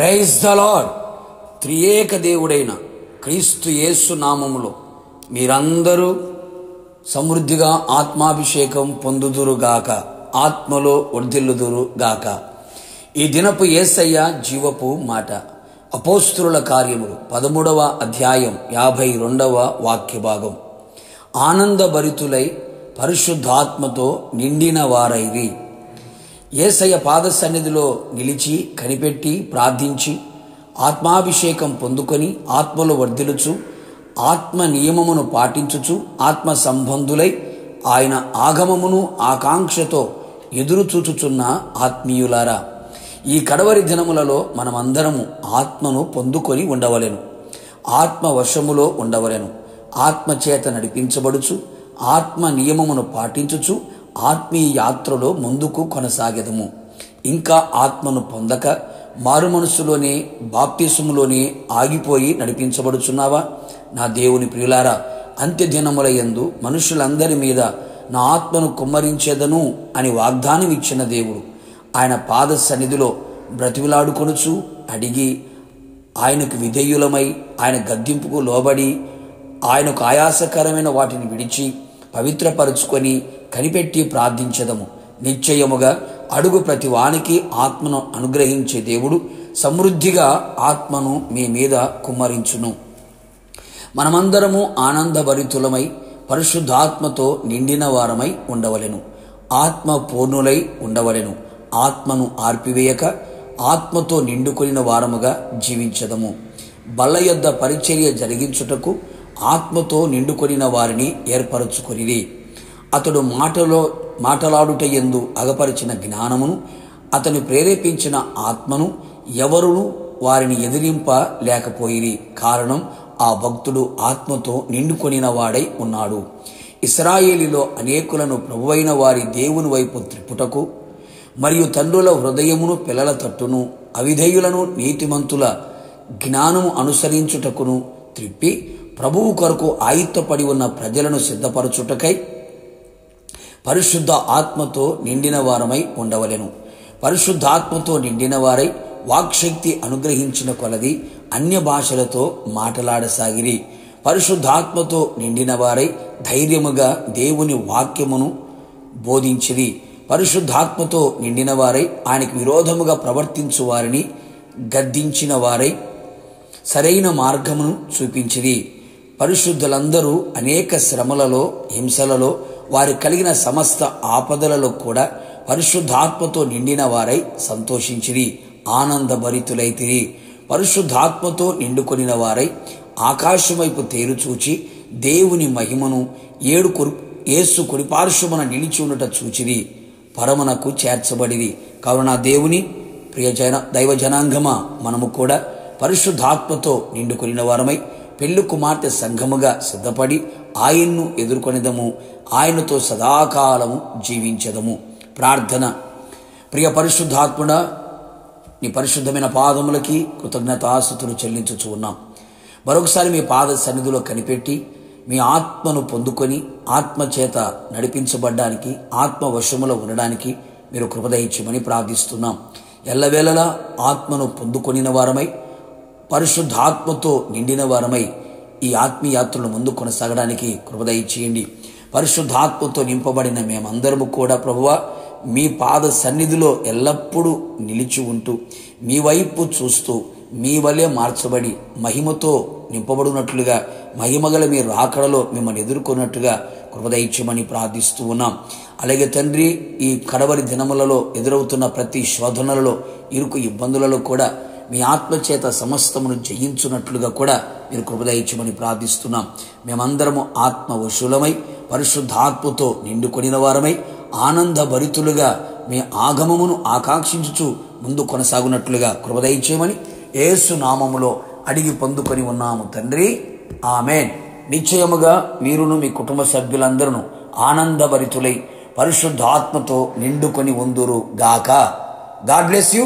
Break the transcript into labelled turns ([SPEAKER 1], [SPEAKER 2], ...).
[SPEAKER 1] Praise the lord. త్రియేక దేవుడైన క్రీస్తు యేసు నామములో మీరందరూ సమృద్ధిగా ఆత్మాభిషేకం పొందుదురుగాక, ఆత్మలో వర్ధిల్లుదురుగాక. ఈ దినపు యేసయ్య జీవపు మాట. అపోస్తుల కార్యములు 13వ అధ్యాయం 52వ వాక్య భాగం. ఆనందభరితులై పరిశుద్ధాత్మతో నిండిన వారైరి. యేసయ్య పాద సన్నిధిలో నిలిచి కనిపెట్టి ప్రార్థించి ఆత్మాభిషేకం పొందుకొని ఆత్మలో వర్ధిల్లుచు ఆత్మ నియమమును పాటించుచు ఆత్మ సంబంధులై ఆయన ఆగమమును ఆకాంక్షతో ఎదురు చూచుచున్న ఆత్మీయులారా, ఈ కడవరి దినములలో మనమందరము ఆత్మను పొందుకొని ఉండవలెను. ఆత్మ వశములో ఉండవలెను. ఆత్మ చేత నడిపించబడుచు ఆత్మ నియమమును పాటించుచు ఆత్మీయ యాత్రలో ముందుకు కొనసాగెదము. ఇంకా ఆత్మను పొందక మారు మనసులోనే బాప్తిసములోనే ఆగిపోయి నడిపించబడుచున్నావా? నా దేవుని ప్రియులారా, అంత్య దినముల యందు మనుషులందరి మీద నా ఆత్మను కుమ్మరించేదను అని వాగ్దానం ఇచ్చిన దేవుడు ఆయన పాద సన్నిధిలో బ్రతిమిలాడుకొనుచు అడిగి ఆయనకు విధేయులమై ఆయన గద్దింపుకు లోబడి ఆయనకు ఆయాసకరమైన వాటిని విడిచి పవిత్రపరుచుకొని కనిపెట్టి ప్రార్థించదము. నిశ్చయముగా అడుగు ప్రతి వానికి ఆత్మను అనుగ్రహించే దేవుడు సమృద్ధిగా ఆత్మను మీ మీద కుమ్మరించును. మనమందరము ఆనందభరితులమై పరిశుద్ధాత్మతో నిండిన వారమై ఉండవలెను. ఆత్మ పూర్ణులై ఉండవలెను. ఆత్మను ఆర్పివేయక ఆత్మతో నిండుకొనిన వారముగా జీవించదము. బల్ల యొద్ద పరిచర్య జరిగించుటకు ఆత్మతో నిండుకొనిన వారిని ఏర్పరచుకొనిరి. అతడు మాటలాడుట యందు అగపరిచిన జ్ఞానమును అతను ప్రేరేపించిన ఆత్మను ఎవరును వారిని ఎదిరింప లేకపోయిరి. కారణం, ఆ భక్తుడు ఆత్మతో నిండుకొనిన వాడై ఉన్నాడు. ఇశ్రాయేలీలో అనేకులను ప్రభువైన వారి దేవుని వైపు త్రిప్పుటకు మరియు తండ్రుల హృదయమును పిల్లల తట్టును అవిధేయులను నీతిమంతుల జ్ఞానము అనుసరించుటకును త్రిప్పి ప్రభువు కొరకు ఆయుత్తపడి ఉన్న ప్రజలను సిద్ధపరచుటకై పరిశుద్ధ ఆత్మతో నిండిన వారమై ఉండవలెను. పరిశుద్ధాత్మతో నిండిన వారై వాక్శక్తి అనుగ్రహించిన కొలది అన్య భాషలతో మాటలాడసాగిరి. పరిశుద్ధాత్మతో నిండిన వారై ధైర్యముగా దేవుని వాక్యమును బోధించిరి. పరిశుద్ధాత్మతో నిండిన వారై ఆయనకు విరోధముగా ప్రవర్తించు వారిని గద్దించిన వారై సరైన మార్గమును చూపించిరి. పరిశుద్ధులందరూ అనేక శ్రమలలో హింసలలో వారు కలిగిన సమస్త ఆపదలలో కూడా పరిశుద్ధాత్మతో నిండిన వారై సంతోషించిరి, ఆనందభరితులైతిరి. పరిశుద్ధాత్మతో నిండుకొనిన వారై ఆకాశం వైపు తేరుచూచి దేవుని మహిమను యేసు కుడిపార్శ్వమున నిలిచి ఉండట చూచిరి, పరమునకు చేర్చబడిరి. కావున దేవుని ప్రియ దైవ జనాంగమా, మనము కూడా పరిశుద్ధాత్మతో నిండుకొనిన వారమై పెళ్లి కుమార్తె సంఘముగా సిద్ధపడి ఆయన్ను ఎదుర్కొనిదము, ఆయనతో సదాకాలము జీవించదము. ప్రార్థన. ప్రియ పరిశుద్ధాత్ముడా, నీ పరిశుద్ధమైన పాదములకి కృతజ్ఞతాస్తుతులు చెల్లించుచు ఉన్నాం. మరొకసారి మీ పాద సన్నిధిలో కనిపెట్టి మీ ఆత్మను పొందుకొని ఆత్మ చేత నడిపించబడ్డానికి ఆత్మ వశములో ఉండడానికి మీరు కృప దయచేయమని ప్రార్థిస్తున్నాం. ఎల్లవేళలా ఆత్మను పొందుకొనిన వారమై పరిశుద్ధాత్మతో నిండిన వారమై ఈ ఆత్మీయ యాత్రను ముందు కొనసాగడానికి కృప దయచేయండి. పరిశుద్ధాత్మతో నింపబడిన మేమందరము కూడా ప్రభువా మీ పాద సన్నిధిలో ఎల్లప్పుడూ నిలిచి ఉంటూ మీ వైపు చూస్తూ మీ వలె మార్చబడి మహిమతో నింపబడినట్లుగా మహిమగల మీ రాకడలో మిమ్మల్ని ఎదుర్కొన్నట్టుగా కృప దయచేయమని ప్రార్థిస్తూ ఉన్నాం. అలాగే తండ్రి, ఈ కడవరి దినములలో ఎదురవుతున్న ప్రతి శోధనలలో ఇరుకు ఇబ్బందులలో కూడా మీ ఆత్మచేత సమస్తమును జయించున్నట్లుగా కూడా మీరు కృప దయచేయమని ప్రార్థిస్తున్నాం. మేమందరము ఆత్మ వశులమై పరిశుద్ధాత్మతో నిండుకొనిన వారమై ఆనందభరితులుగా మీ ఆగమమును ఆకాంక్షించుచు ముందు కొనసాగునట్లుగా కృప దయచేయమని యేసు నామములో అడిగి పొందుకొని ఉన్నాము తండ్రి, ఆమేన్. నిశ్చయముగా మీరును మీ కుటుంబ సభ్యులందరూ ఆనందభరితులై పరిశుద్ధాత్మతో నిండుకొని ఉందురు గాక. God bless you.